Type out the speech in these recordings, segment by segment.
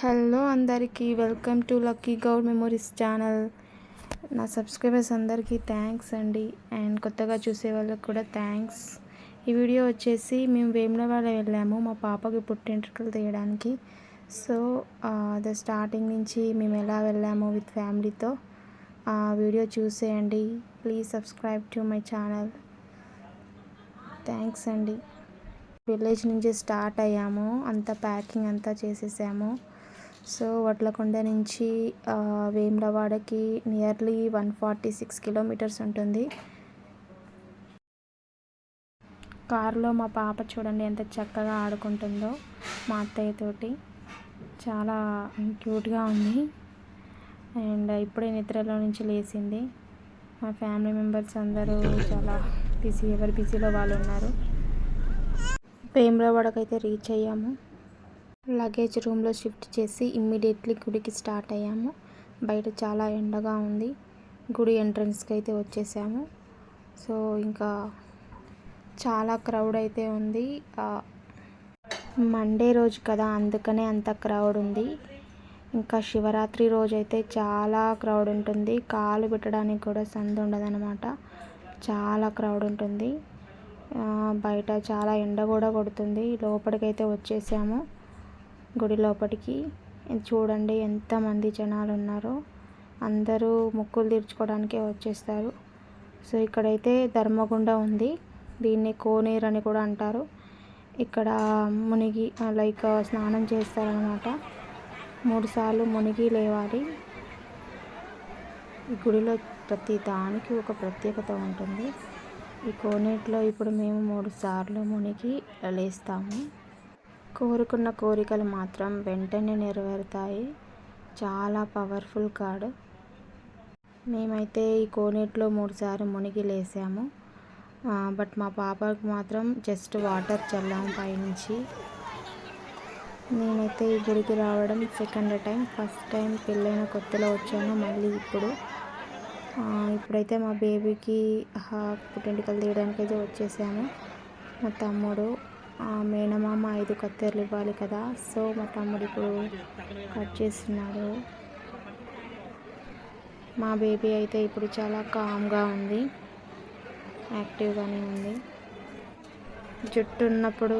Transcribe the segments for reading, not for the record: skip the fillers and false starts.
Hello అందరికీ welcome to lucky Goud memories channel. నా subscribers అందరికీ థ్యాంక్స్ అండి, అండ్ కొత్తగా చూసే వాళ్ళకి కూడా థ్యాంక్స్. ఈ వీడియో వచ్చేసి మేము వేములవాడ వెళ్ళాము మా పాపకి పుట్టింటికలు తీయడానికి. సో అది స్టార్టింగ్ నుంచి మేము ఎలా వెళ్ళాము విత్ ఫ్యామిలీతో ఆ వీడియో చూసేయండి. Please subscribe to my channel. Thanks అండి. విలేజ్ నుంచి స్టార్ట్ అయ్యాము, అంతా ప్యాకింగ్ అంతా చేసేసాము. సో వడ్లకొండ నుంచి వేములవాడకి నియర్లీ 146 కిలోమీటర్స్ ఉంటుంది. కారులో మా పాప చూడండి ఎంత చక్కగా ఆడుకుంటుందో మా అత్తయ్యతోటి. చాలా క్యూట్గా ఉంది, అండ్ ఇప్పుడే నిద్రలో నుంచి లేచింది. మా ఫ్యామిలీ మెంబర్స్ అందరూ చాలా ఎవరి బిజీలో వాళ్ళు ఉన్నారు. వేములవాడకైతే రీచ్ అయ్యాము. లగేజ్ రూమ్లో షిఫ్ట్ చేసి ఇమ్మీడియట్లీ గుడికి స్టార్ట్ అయ్యాము. బయట చాలా ఎండగా ఉంది. గుడి ఎంట్రన్స్కి అయితే వచ్చేసాము. సో ఇంకా చాలా క్రౌడ్ అయితే ఉంది. మండే రోజు కదా, అందుకనే అంత క్రౌడ్ ఉంది. ఇంకా శివరాత్రి రోజు అయితే చాలా క్రౌడ్ ఉంటుంది. కాలు పెట్టడానికి కూడా సందు ఉండదన్నమాట. చాలా క్రౌడ్ ఉంటుంది. బయట చాలా ఎండ కూడా కొడుతుంది. లోపలికైతే వచ్చేసాము. గుడి లోపలికి చూడండి ఎంతమంది జనాలు ఉన్నారో. అందరూ మొక్కులు తీర్చుకోవడానికే వచ్చేస్తారు. సో ఇక్కడైతే ధర్మగుండ ఉంది. దీన్ని కోనేరు అని కూడా అంటారు. ఇక్కడ మునిగి లైక్ స్నానం చేస్తారనమాట. 3 సార్లు మునిగి లేవాలి. ఈ గుడిలో ప్రతి దానికి ఒక ప్రత్యేకత ఉంటుంది. ఈ కోనేటిలో ఇప్పుడు మేము 3 సార్లు మునిగి లేస్తాము. కోరుకున్న కోరికలు మాత్రం వెంటనే నెరవేరుతాయి. చాలా పవర్ఫుల్ గాడ్. మేమైతే ఈ కోనేటిలో 3 సార్లు మునిగి లేసాము. బట్ మా పాపకు మాత్రం జస్ట్ వాటర్ చల్లాము పైనుంచి. నేనైతే ఈ గుడికి రావడం సెకండ్ టైం. ఫస్ట్ టైం పెళ్ళైన కొత్తలో వచ్చాను, మళ్ళీ ఇప్పుడైతే మా బేబీకి పుట్టింటికలు తీయడానికి అయితే వచ్చేసాము. మా తమ్ముడు మేనమామ 5 కత్తెరలు ఇవ్వాలి కదా, సో మా తమ్ముడు ఇప్పుడు కట్ చేస్తున్నాడు. మా బేబీ అయితే ఇప్పుడు చాలా కామ్గా ఉంది, యాక్టివ్గానే ఉంది. జుట్టు ఉన్నప్పుడు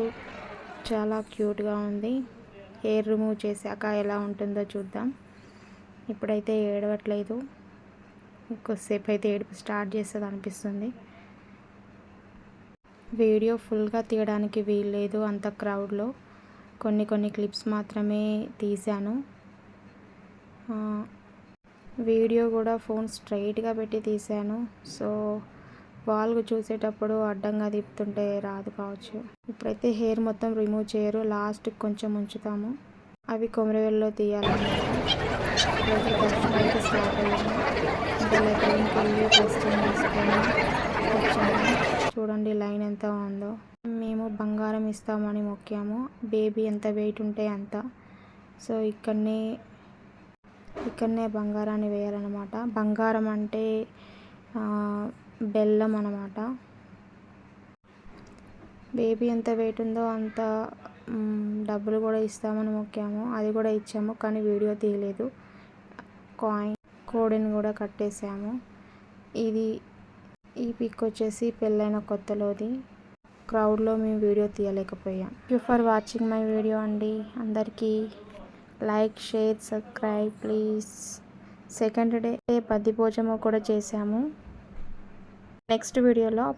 చాలా క్యూట్గా ఉంది. హెయిర్ రిమూవ్ చేశాక ఎలా ఉంటుందో చూద్దాం. ఇప్పుడైతే ఏడవట్లేదు. కొద్దిసేపు అయితే ఏడుపు స్టార్ట్ చేస్తుంది అనిపిస్తుంది. వీడియో ఫుల్గా తీయడానికి వీల్లేదు అంత క్రౌడ్లో. కొన్ని క్లిప్స్ మాత్రమే తీశాను. వీడియో కూడా ఫోన్ స్ట్రైట్గా పెట్టి తీశాను. సో వాల్కు చూసేటప్పుడు అడ్డంగా తిప్పుతుంటే రాదు కావచ్చు. ఇప్పుడైతే హెయిర్ మొత్తం రిమూవ్ చేయరు, లాస్ట్కి కొంచెం ఉంచుతాము. అవి కొమరవెల్లో తీయాలన్నమాట. దర్శనానికి స్టార్ట్ అయ్యాము. లైబ్రరీకి వెళ్ళి టెస్టింగ్ తీసుకొని వచ్చాము. చూడండి లైన్ ఎంత ఉందో. మేము బంగారం ఇస్తామని మొక్కాము. బేబీ ఎంత వెయిట్ ఉంటే అంత. సో ఇక్కడనే బంగారాన్ని వేయాలన్నమాట. బంగారం అంటే బెల్లం అన్నమాట. బేబీ ఎంత వెయిట్ ఉందో అంత డబ్బులు కూడా ఇస్తామని మొక్కాము. అది కూడా ఇచ్చాము, కానీ వీడియో తీయలేదు. కోడిని కూడా కట్టేసాము. ఈ పిక్ వచ్చేసి పెళ్ళైన కొత్తలోది. క్రౌడ్లో మేము వీడియో తీయలేకపోయాం. Thank you for watching my video అండి. అందరికీ like, share, subscribe please. Second day 10 భోజనం కూడా చేసాము. నెక్స్ట్ వీడియోలో